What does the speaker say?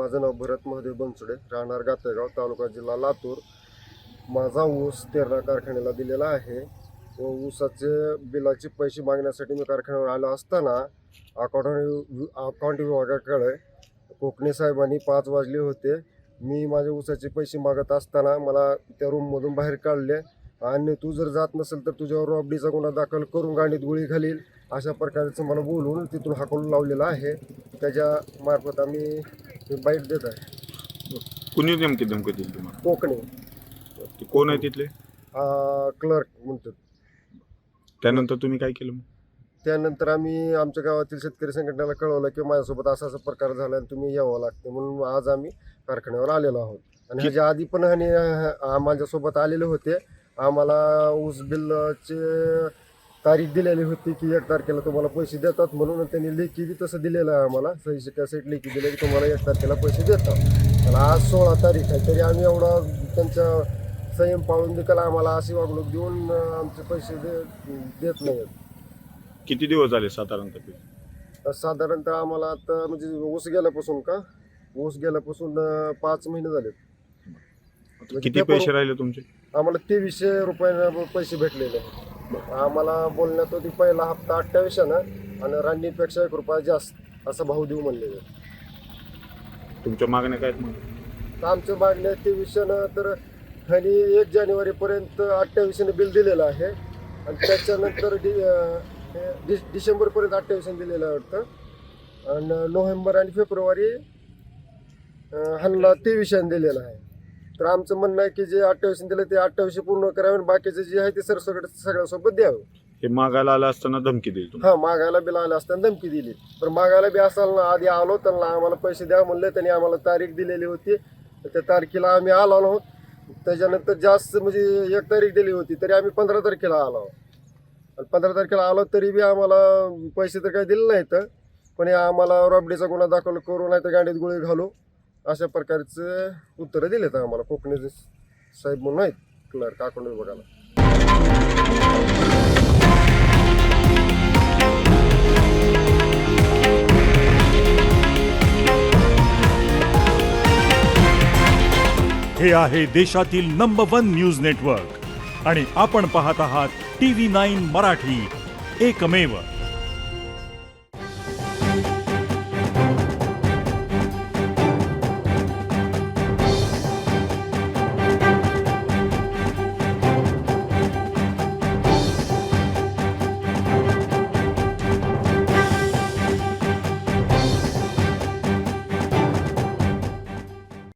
माझं नाव भरत महादेव बनसोडे, राहणार गातेगाव, तालुका जिल्हा लातूर. माझा ऊस तेरणा कारखान्याला दिलेला आहे व ऊसाचे बिलाचे पैसे मागण्यासाठी मी कारखान्यावर आलो असताना अकाउंट विभागाकडे कोकणे साहेबांनी 5 वाजले होते. मी माझे ऊसाचे पैसे मागत असताना मला त्या रूममधून बाहेर काढले आणि तू जर जात नसेल तर तुझ्यावर रॉबडीचा गुन्हा दाखल करून गांडीत गोळी घालील अशा प्रकारचं मला बोलून तिथून हाकलून लावलेलं आहे. त्याच्या मार्फत आम्ही बाईट देत आहे. कुणी नेमकी धमकी दिली तुम्हाला? कोकणे कोण आहे तिथले? क्लर्क म्हणतात. त्यानंतर तुम्ही काय केलं? त्यानंतर आम्ही आमच्या गावातील शेतकरी संघटनेला कळवलं की माझ्यासोबत असा प्रकार झाला आणि तुम्ही यावं लागते म्हणून आज आम्ही कारखान्यावर आलेलो आहोत. आणि ह्याच्या आधी पण माझ्यासोबत आलेले होते. आम्हाला ऊस बिलचे तारीख दिलेली होती की 1 तारखेला तुम्हाला पैसे देतात म्हणून त्यांनी लेखी बी तसं दिलेलं आहे. आम्हाला सही कॅसेट लेखी दिले की तुम्हाला 1 तारखेला पैसे देतात. आणि आज 16 तारीख आहे तरी आम्ही एवढा त्यांच्या संयम पाळून देखील आम्हाला अशी वागणूक देऊन आमचे पैसे देत नाहीत. किती दिवस झाले साधारणतः? साधारणतः आम्हाला आता म्हणजे ऊस गेल्यापासून 5 महिने झाले. किती पैसे राहिले तुमचे? आम्हाला 2300 रुपये पैसे भेटलेले. आम्हाला बोलण्यात होती पहिला हप्ता 2800 आणि रांडीपेक्षा 1 रुपया जास्त असा भाव देऊ म्हणलेले. तुमच्या मागण्या काय? तर आमच्या मागण्या 2300 तर ह्यांनी 1 जानेवारीपर्यंत 2800 बिल दिलेलं आहे आणि त्याच्यानंतर डिसेंबरपर्यंत 2800 दिलेलं आहे वाटतं आणि नोव्हेंबर आणि फेब्रुवारी ह्यांना 2300 दिलेलं आहे. तर आमचं म्हणणं आहे की जे 2800 दिलं ते 2800 पूर्ण करावे आणि बाकीचे जे आहे ते सगळ्यासोबत द्यावं. हे मागायला आलं असताना धमकी दिली? हां, मागायला बिल आलं असताना धमकी दिली. तर मागायला बी असाल आधी आलो त्यांना आम्हाला पैसे द्या म्हणले. त्यांनी आम्हाला तारीख दिलेली होती. त्या तारखेला आम्ही आलो आहोत. त्याच्यानंतर जास्त म्हणजे 1 तारीख दिली होती तरी आम्ही 15 तारखेला आलो आणि 15 तारखेला आलो तरी बी आम्हाला पैसे तर काही दिले नाहीत. पण आम्हाला रॉबडीचा गुन्हा दाखल करू नाही तर गांडीत गोळी घालू अशा प्रकारचे उत्तरं दिलेत आम्हाला कोकणे साहेब म्हणून आहेत क्लर्क अकाउंट विभागाला. हे आहे देशातील नंबर 1 न्यूज नेटवर्क आणि आपण पाहत आहात TV9 मराठी, एकमेव.